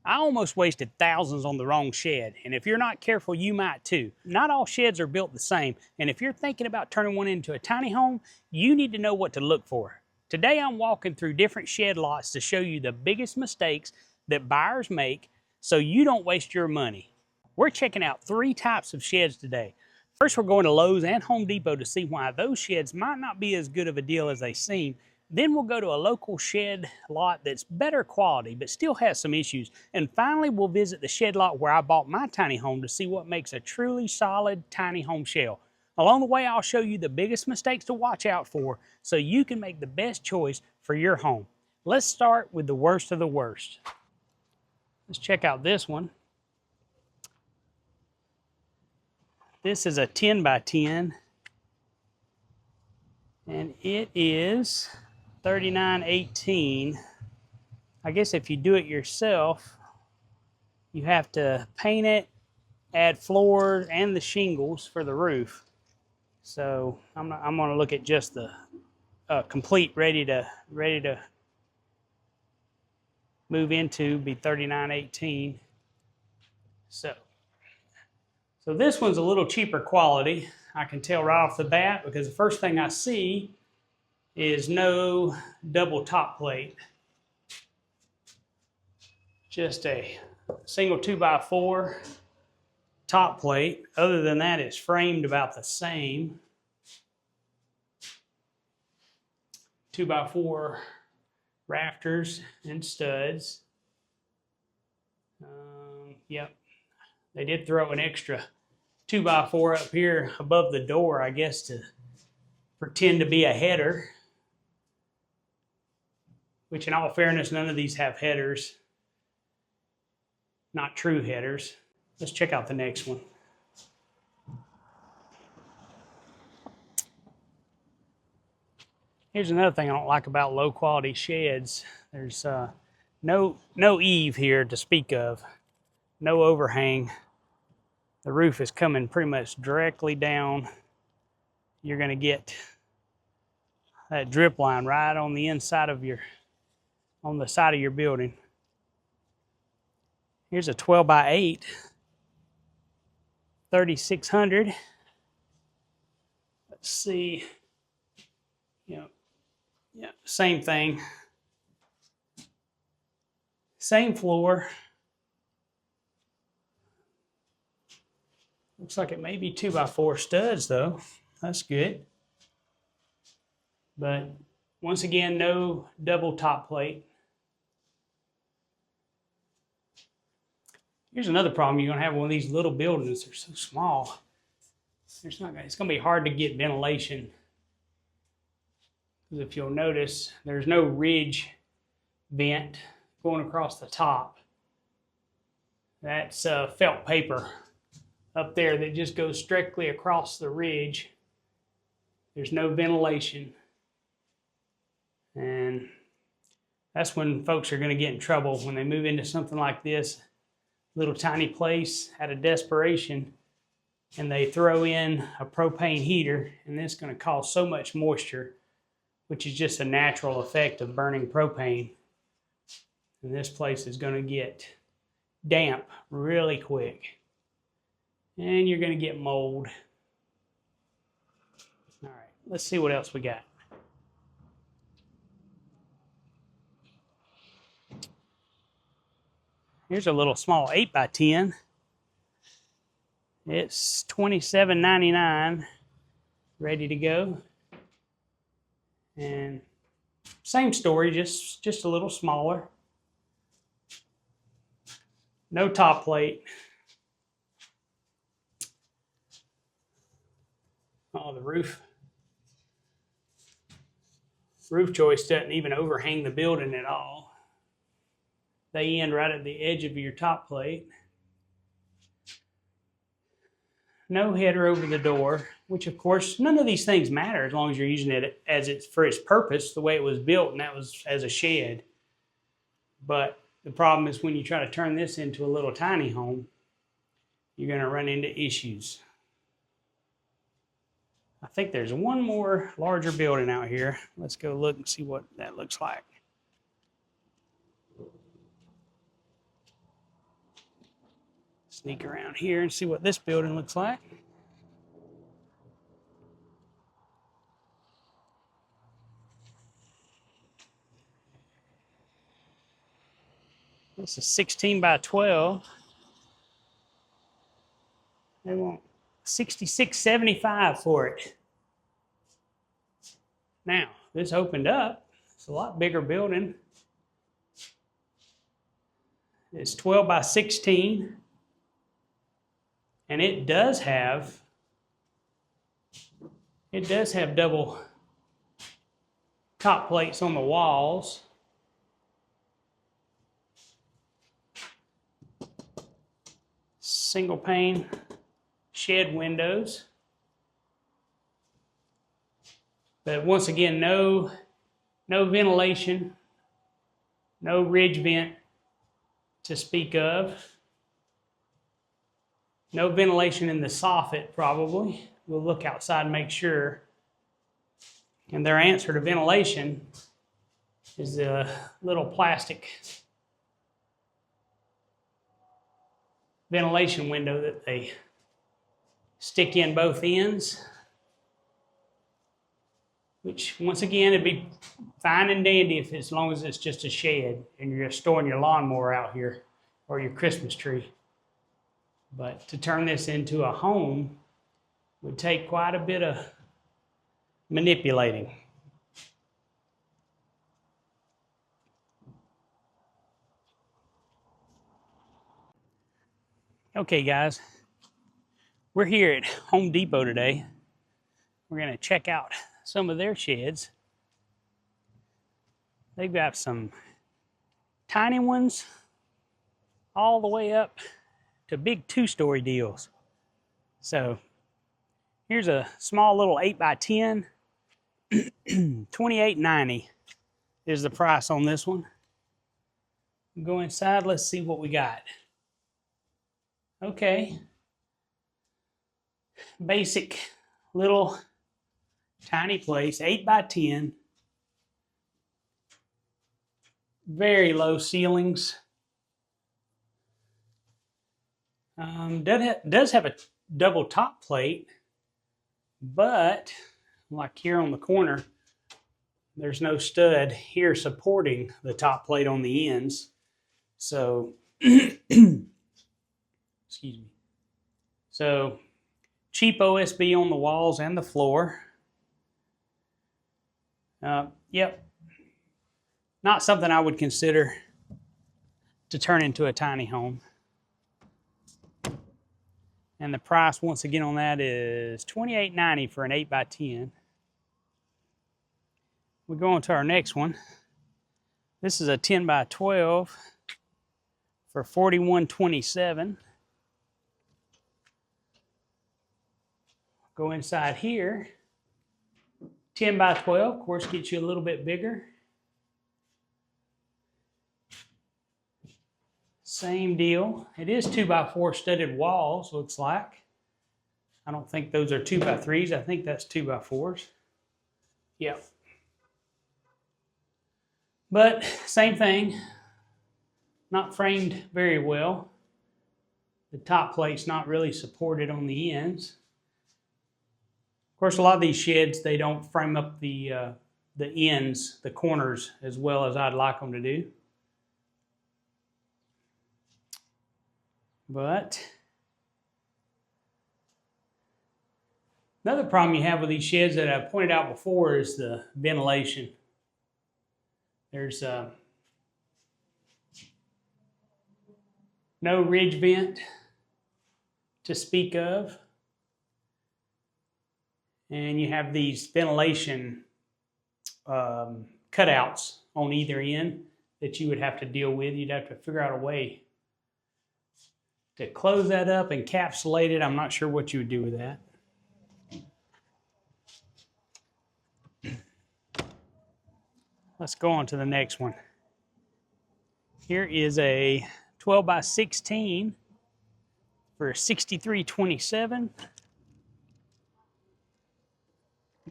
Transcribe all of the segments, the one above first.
I almost wasted thousands on the wrong shed, and if you're not careful, you might too. Not all sheds are built the same, and if you're thinking about turning one into a tiny home, you need to know what to look for. Today I'm walking through different shed lots to show you the biggest mistakes that buyers make so you don't waste your money. We're checking out 3 types of sheds today. First, we're going to Lowe's and Home Depot to see why those sheds might not be as good of a deal as they seem. Then we'll go to a local shed lot that's better quality but still has some issues. And finally, we'll visit the shed lot where I bought my tiny home to see what makes a truly solid tiny home shell. Along the way, I'll show you the biggest mistakes to watch out for so you can make the best choice for your home. Let's start with the worst of the worst. Let's check out this one. This is a 10 by 10 and it is 39.18. I guess if you do it yourself, you have to paint it, add floors and the shingles for the roof. So I'm going to look at just the complete ready to move into, be 39.18. So this one's a little cheaper quality. I can tell right off the bat because the first thing I see is no double top plate. Just a single 2x4 top plate. Other than that, it's framed about the same. 2x4 rafters and studs. Yep, they did throw an extra 2x4 up here above the door, I guess, to pretend to be a header. Which, in all fairness, none of these have headers. Not true headers. Let's check out the next one. Here's another thing I don't like about low quality sheds. There's no eave here to speak of. No overhang. The roof is coming pretty much directly down. You're going to get that drip line right on the inside of on the side of your building. Here's a 12 by 8, 3600. Let's see. Yeah, same thing. Same floor. Looks like it may be 2x4 studs though. That's good. But once again, no double top plate. Here's another problem you're going to have with one of these little buildings. They're so small. It's going to be hard to get ventilation. Because if you'll notice, there's no ridge vent going across the top. That's felt paper up there that just goes strictly across the ridge. There's no ventilation. And that's when folks are going to get in trouble when they move into something like this. Little tiny place out of desperation, and they throw in a propane heater, and it's going to cause so much moisture, which is just a natural effect of burning propane. And this place is going to get damp really quick, and you're going to get mold. All right, let's see what else we got. Here's a little small 8 by 10. It's $27.99, ready to go. And same story, just a little smaller. No top plate. Oh, the roof joist doesn't even overhang the building at all. They end right at the edge of your top plate. No header over the door, which of course, none of these things matter as long as you're using it as it's for its purpose, the way it was built, and that was as a shed. But the problem is when you try to turn this into a little tiny home, you're going to run into issues. I think there's one more larger building out here. Let's go look and see what that looks like. Sneak around here and see what this building looks like. This is 16 by 12. They want $66.75 for it. Now, this opened up. It's a lot bigger building. It's 12 by 16. And it does have double top plates on the walls. Single pane shed windows. But once again, no ventilation, no ridge vent to speak of. No ventilation in the soffit, probably. We'll look outside and make sure. And their answer to ventilation is a little plastic ventilation window that they stick in both ends, which once again it'd be fine and dandy if as long as it's just a shed and you're just storing your lawnmower out here or your Christmas tree. But to turn this into a home would take quite a bit of manipulating. Okay guys, we're here at Home Depot today. We're gonna check out some of their sheds. They've got some tiny ones all the way up to big 2-story deals. So here's a small little 8 by 10, $28.90 is the price on this one. Go inside, let's see what we got. Okay, basic little tiny place, 8 by 10, very low ceilings. Does have a double top plate, but like here on the corner, there's no stud here supporting the top plate on the ends. So, excuse me. So, cheap OSB on the walls and the floor. Yep. Not something I would consider to turn into a tiny home. And the price, once again, on that is $28.90 for an 8 by 10. We go on to our next one. This is a 10 by 12 for $41.27. Go inside here. 10 by 12, of course, gets you a little bit bigger. Same deal. It is 2 by 4 studded walls, looks like. I don't think those are 2 by 3s. I think that's 2 by 4s. Yep. But same thing. Not framed very well. The top plate's not really supported on the ends. Of course, a lot of these sheds, they don't frame up the ends, the corners, as well as I'd like them to do. But another problem you have with these sheds that I've pointed out before is the ventilation. There's no ridge vent to speak of. And you have these ventilation cutouts on either end that you would have to deal with. You'd have to figure out a way to close that up, encapsulate it. I'm not sure what you would do with that. Let's go on to the next one. Here is a 12 by 16 for $63.27.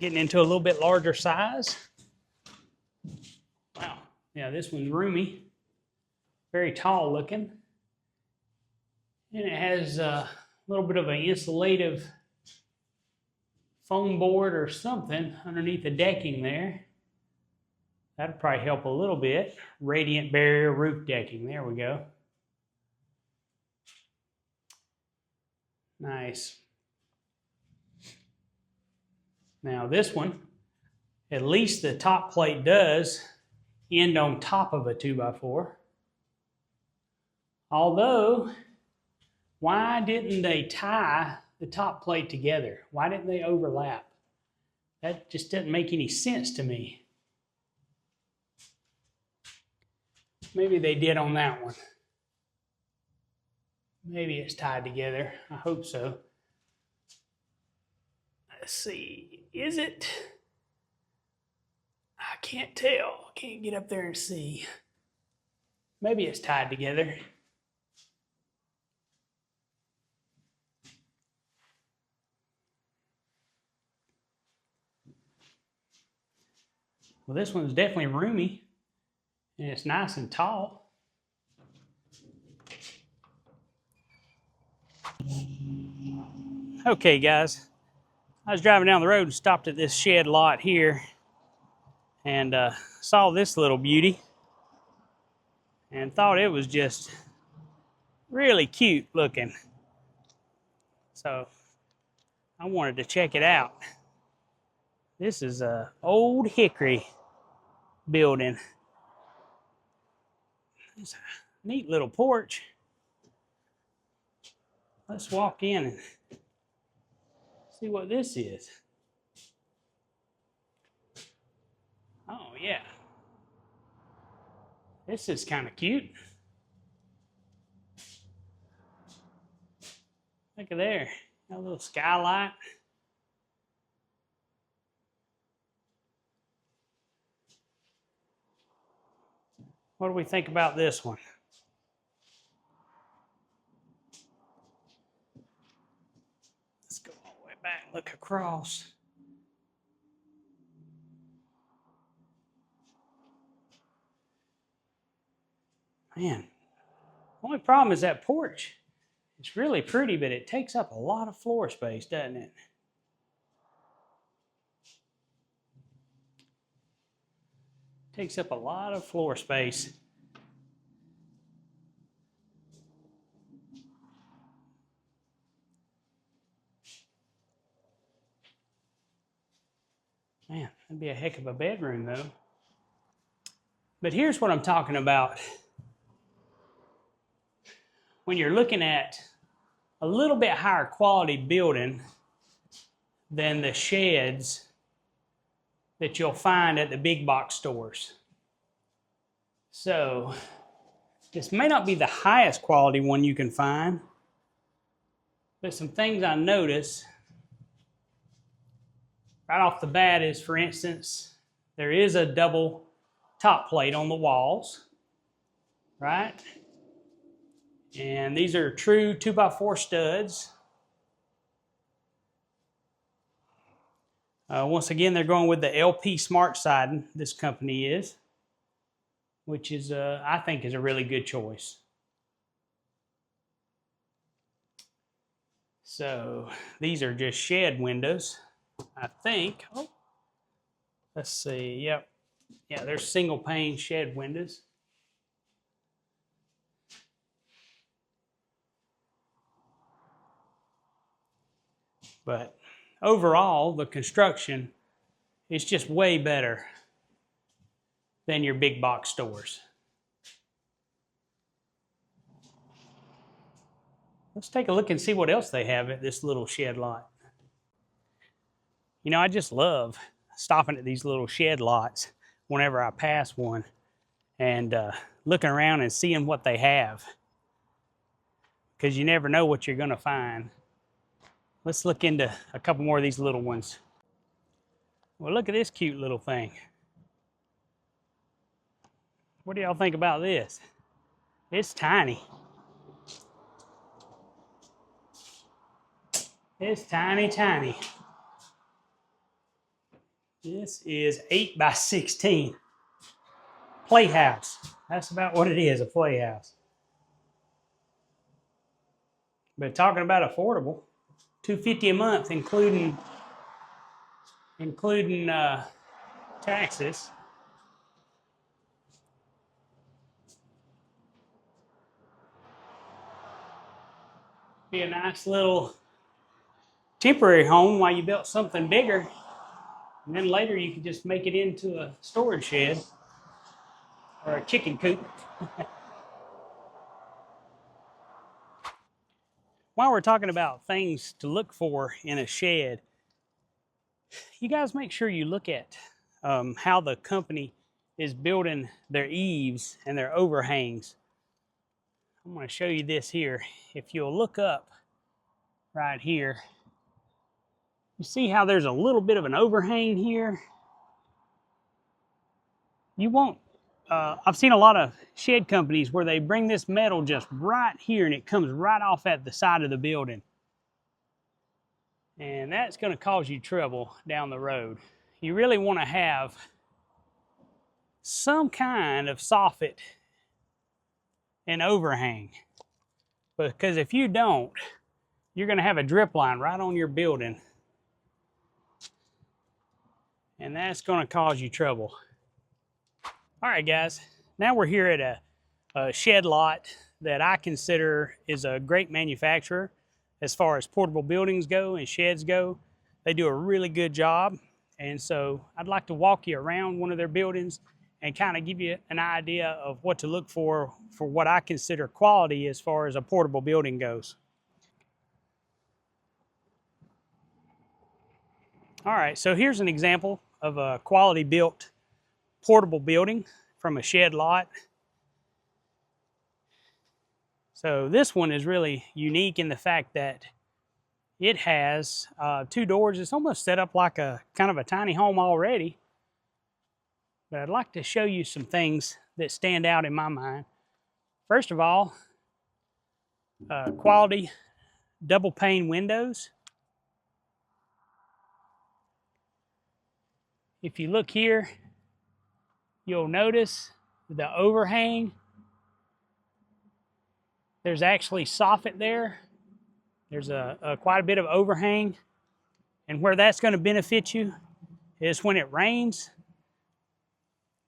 Getting into a little bit larger size. Wow, yeah, this one's roomy. Very tall looking. And it has a little bit of an insulative foam board or something underneath the decking there. That'd probably help a little bit. Radiant barrier roof decking. There we go. Nice. Now this one, at least the top plate does end on top of a 2x4. Although, why didn't they tie the top plate together? Why didn't they overlap? That just doesn't make any sense to me. Maybe they did on that one. Maybe it's tied together. I hope so. Let's see. Is it? I can't tell. I can't get up there and see. Maybe it's tied together. Well, this one's definitely roomy, and it's nice and tall. Okay, guys, I was driving down the road and stopped at this shed lot here and saw this little beauty and thought it was just really cute looking. So I wanted to check it out. This is an old hickory building. It's a neat little porch. Let's walk in and see what this is. Oh yeah. This is kind of cute. Look at there. Got a little skylight. What do we think about this one? Let's go all the way back, look across. Man, only problem is that porch. It's really pretty, but it takes up a lot of floor space, doesn't it? Takes up a lot of floor space. Man, that'd be a heck of a bedroom though. But here's what I'm talking about. When you're looking at a little bit higher quality building than the sheds that you'll find at the big box stores. So this may not be the highest quality one you can find, but some things I notice right off the bat is, for instance, there is a double top plate on the walls, right? And these are true 2x4 studs. Once again, they're going with the LP Smart siding, this company is, which is, I think, is a really good choice. So these are just shed windows, I think. Oh, let's see. Yep. Yeah, they're single pane shed windows. But overall, the construction is just way better than your big box stores. Let's take a look and see what else they have at this little shed lot. You know, I just love stopping at these little shed lots whenever I pass one and looking around and seeing what they have, because you never know what you're going to find. Let's look into a couple more of these little ones. Well, look at this cute little thing. What do y'all think about this? It's tiny. It's tiny, tiny. This is 8 by 16. Playhouse. That's about what it is, a playhouse. But talking about affordable, $250 a month, including taxes. Be a nice little temporary home while you built something bigger, and then later you could just make it into a storage shed or a chicken coop. While we're talking about things to look for in a shed, you guys make sure you look at how the company is building their eaves and their overhangs. I'm going to show you this here. If you'll look up right here, you see how there's a little bit of an overhang here? You won't, I've seen a lot of shed companies where they bring this metal just right here and it comes right off at the side of the building. And that's going to cause you trouble down the road. You really want to have some kind of soffit and overhang, because if you don't, you're going to have a drip line right on your building, and that's going to cause you trouble. All right, guys, now we're here at a shed lot that I consider is a great manufacturer as far as portable buildings go and sheds go. They do a really good job, and so I'd like to walk you around one of their buildings and kind of give you an idea of what to look for what I consider quality as far as a portable building goes. All right, so here's an example of a quality built portable building from a shed lot. So this one is really unique in the fact that it has 2 doors. It's almost set up like a kind of a tiny home already. But I'd like to show you some things that stand out in my mind. First of all, quality double pane windows. If you look here, you'll notice the overhang. There's actually soffit there. There's quite a bit of overhang. And where that's going to benefit you is when it rains.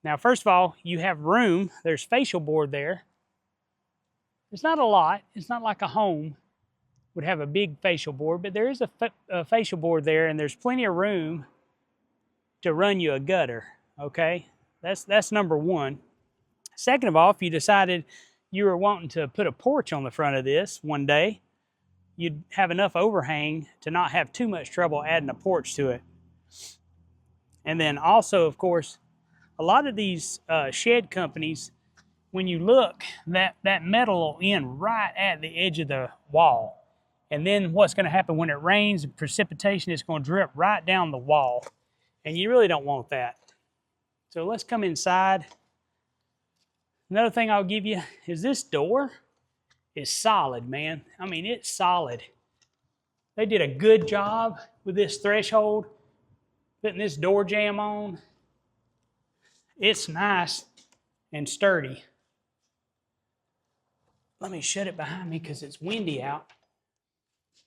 Now, first of all, you have room. There's facial board there. It's not a lot. It's not like a home would have a big facial board, but there is a facial board there, and there's plenty of room to run you a gutter, okay? That's number one. Second of all, if you decided you were wanting to put a porch on the front of this one day, you'd have enough overhang to not have too much trouble adding a porch to it. And then also, of course, a lot of these shed companies, when you look, that metal will end right at the edge of the wall. And then what's going to happen when it rains and precipitation is going to drip right down the wall. And you really don't want that. So let's come inside. Another thing I'll give you is this door is solid, man. I mean, it's solid. They did a good job with this threshold, putting this door jamb on. It's nice and sturdy. Let me shut it behind me because it's windy out.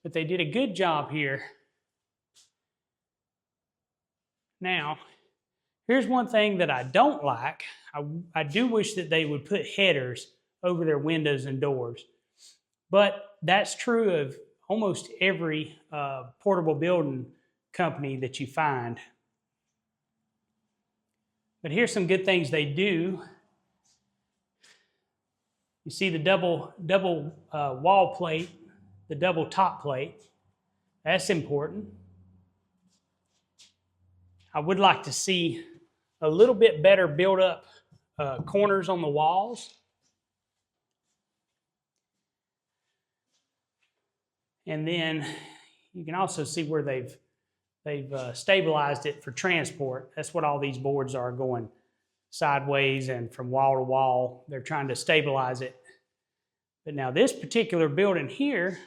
But they did a good job here. Now, here's one thing that I don't like. I do wish that they would put headers over their windows and doors. But that's true of almost every portable building company that you find. But here's some good things they do. You see the double wall plate, the double top plate. That's important. I would like to see a little bit better built up corners on the walls. And then you can also see where they've stabilized it for transport. That's what all these boards are, going sideways and from wall to wall. They're trying to stabilize it. But now this particular building here,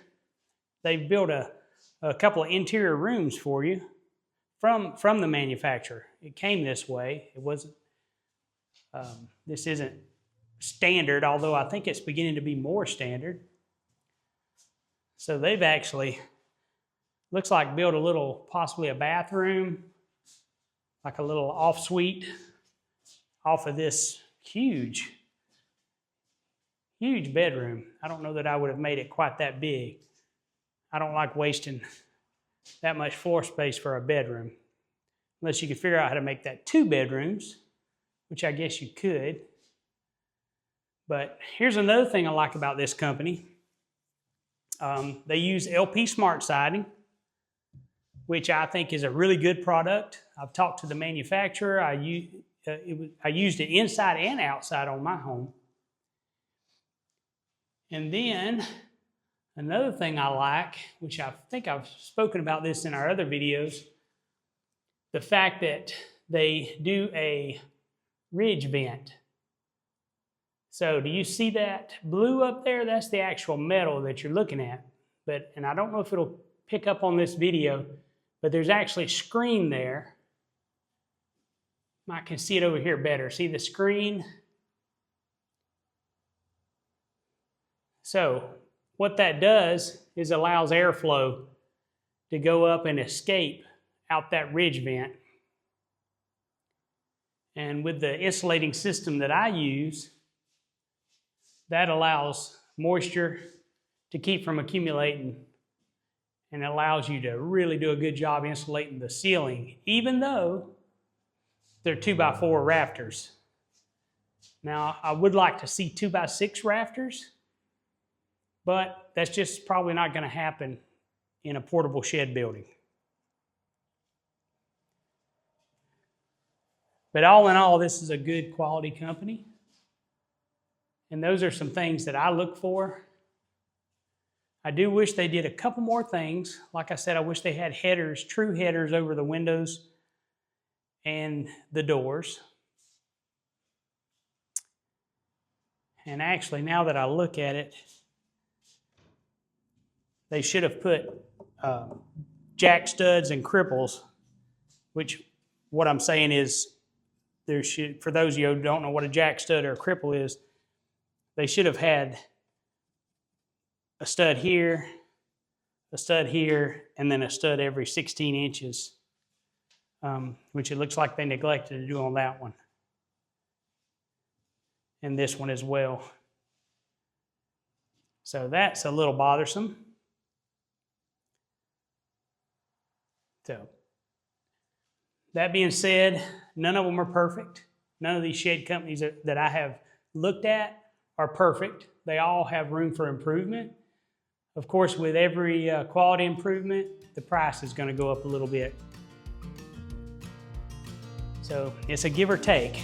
they've built a couple of interior rooms for you from the manufacturer. It came this way. It wasn't, this isn't standard, although I think it's beginning to be more standard. So they've actually, looks like built a little, possibly a bathroom, like a little off suite off of this huge bedroom. I don't know that I would have made it quite that big. I don't like wasting that much floor space for a bedroom, unless you could figure out how to make that 2 bedrooms, which I guess you could. But here's another thing I like about this company. They use LP Smart Siding, which I think is a really good product. I've talked to the manufacturer. I used it inside and outside on my home. And then another thing I like, which I think I've spoken about this in our other videos, the fact that they do a ridge vent. So do you see that blue up there? That's the actual metal that you're looking at. And I don't know if it'll pick up on this video, but there's actually a screen there. I can see it over here better. See the screen? So what that does is allows airflow to go up and escape out that ridge vent. And with the insulating system that I use, that allows moisture to keep from accumulating, and allows you to really do a good job insulating the ceiling, even though they're 2x4 rafters. Now, I would like to see 2x6 rafters, but that's just probably not going to happen in a portable shed building. But all in all, this is a good quality company. And those are some things that I look for. I do wish they did a couple more things. Like I said, I wish they had headers, true headers over the windows and the doors. And actually, now that I look at it, they should have put jack studs and cripples, which what I'm saying is, for those of you who don't know what a jack stud or a cripple is, they should have had a stud here, and then a stud every 16 inches, which it looks like they neglected to do on that one. And this one as well. So that's a little bothersome. So, that being said, none of them are perfect. None of these shed companies that I have looked at are perfect. They all have room for improvement. Of course, with every quality improvement, the price is going to go up a little bit. So it's a give or take.